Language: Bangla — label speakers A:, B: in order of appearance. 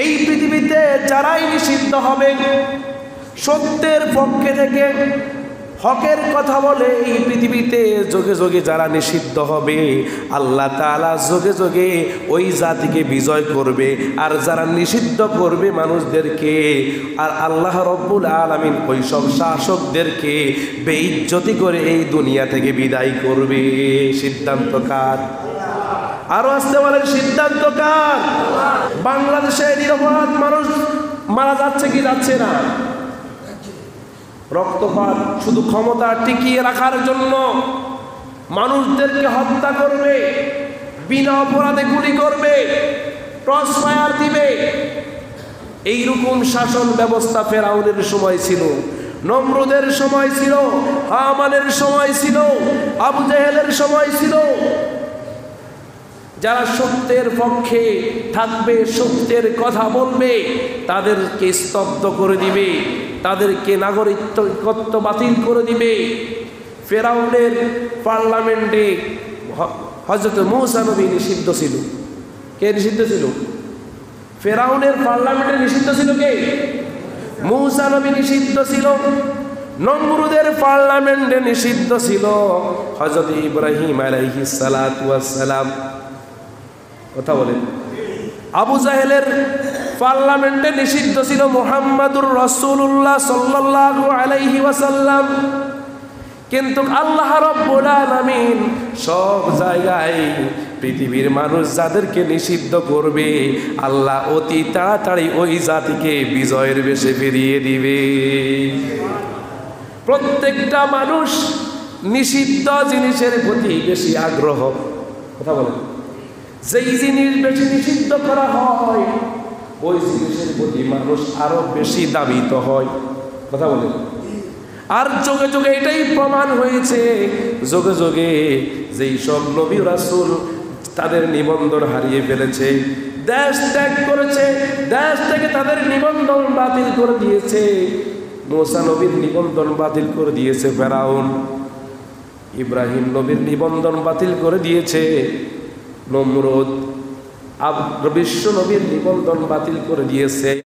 A: এই পৃথিবীতে যারাই নিষিদ্ধ হবে, সত্যের পক্ষে থেকে হকের কথা বলে, এই পৃথিবীতে যোগে যোগে যারা নিষিদ্ধ হবে, আল্লাহ তাআলা যোগে যোগে ওই জাতিকে বিজয় করবে। আর যারা নিষিদ্ধ করবে মানুষদেরকে, আর আল্লাহ রব্বুল আলামিন ওই সব শাসকদেরকে বেইজ্জতি করে এই দুনিয়া থেকে বিদায় করবে। সিদ্ধান্ত কার? আরো আসতে বলেন, সিদ্ধান্ত কার? বাংলাদেশে নিরপরাধ মানুষ মারা যাচ্ছে কি যাচ্ছে না? রক্তপাত শুধু ক্ষমতা টিকিয়ে রাখার জন্য মানুষদেরকে হত্যা করবে, বিনা অপরাধে গুলি করবে, ক্রস ফায়ার দিবে। এইরকম শাসন ব্যবস্থা ফেরাউনের সময় ছিল, নমরুদের সময় ছিল, হামানের সময় ছিল, আবু জেহেলের সময় ছিল। যারা সত্যের পক্ষে থাকবে, সত্যের কথা বলবে, তাদেরকে স্তব্ধ করে দিবে, তাদেরকে নাগরিকত্ব বাতিল করে দিবে। ফেরাউনের পার্লামেন্টে হযরত মূসা নবী নিষিদ্ধ ছিল। কে নিষিদ্ধ ছিল? ফেরাউনের পার্লামেন্টে নিষিদ্ধ ছিল কে? মূসা নবী নিষিদ্ধ ছিল। নমরুদের পার্লামেন্টে নিষিদ্ধ ছিল হযরত ইব্রাহিম আলাইহিস সালাতু ওয়াস সালাম। কথা বলেন। আবু জাহেলের পার্লামেন্টে নিষিদ্ধ ছিল মুহাম্মাদুর রাসূলুল্লাহ সাল্লাল্লাহু আলাইহি ওয়াসাল্লাম। কিন্তু আল্লাহ রাব্বুল আলামিন সব জায়গায় পৃথিবীর মানুষ যাদেরকে নিষিদ্ধ করবে, আল্লাহ অতি তাড়াতাড়ি ওই জাতিকে বিজয়ের বেশে ফিরিয়ে দিবে। প্রত্যেকটা মানুষ নিষিদ্ধ জিনিসের প্রতি বেশি আগ্রহ। কথা বলেন। যেই জিনিস বেশি নিষিদ্ধ করা হয়, ওই জিনিসের প্রতি মানুষ আরো বেশি দাবিত হয়। কথা বলেন। আর যুগে যুগে এটাই প্রমাণ হয়েছে, যুগে যুগে যেই সব নবী রাসূল তাদের নিবন্ধন হারিয়ে ফেলেছে, দেশ ত্যাগ করেছে, দেশ থেকে তাদের নিবন্ধন বাতিল করে দিয়েছে। মূসা নবীর নিবন্ধন বাতিল করে দিয়েছে ফেরাউন, ইব্রাহিম নবীর নিবন্ধন বাতিল করে দিয়েছে নমরুদ, বিশ্ব নবীর নিবন্ধন বাতিল করে দিয়েছে।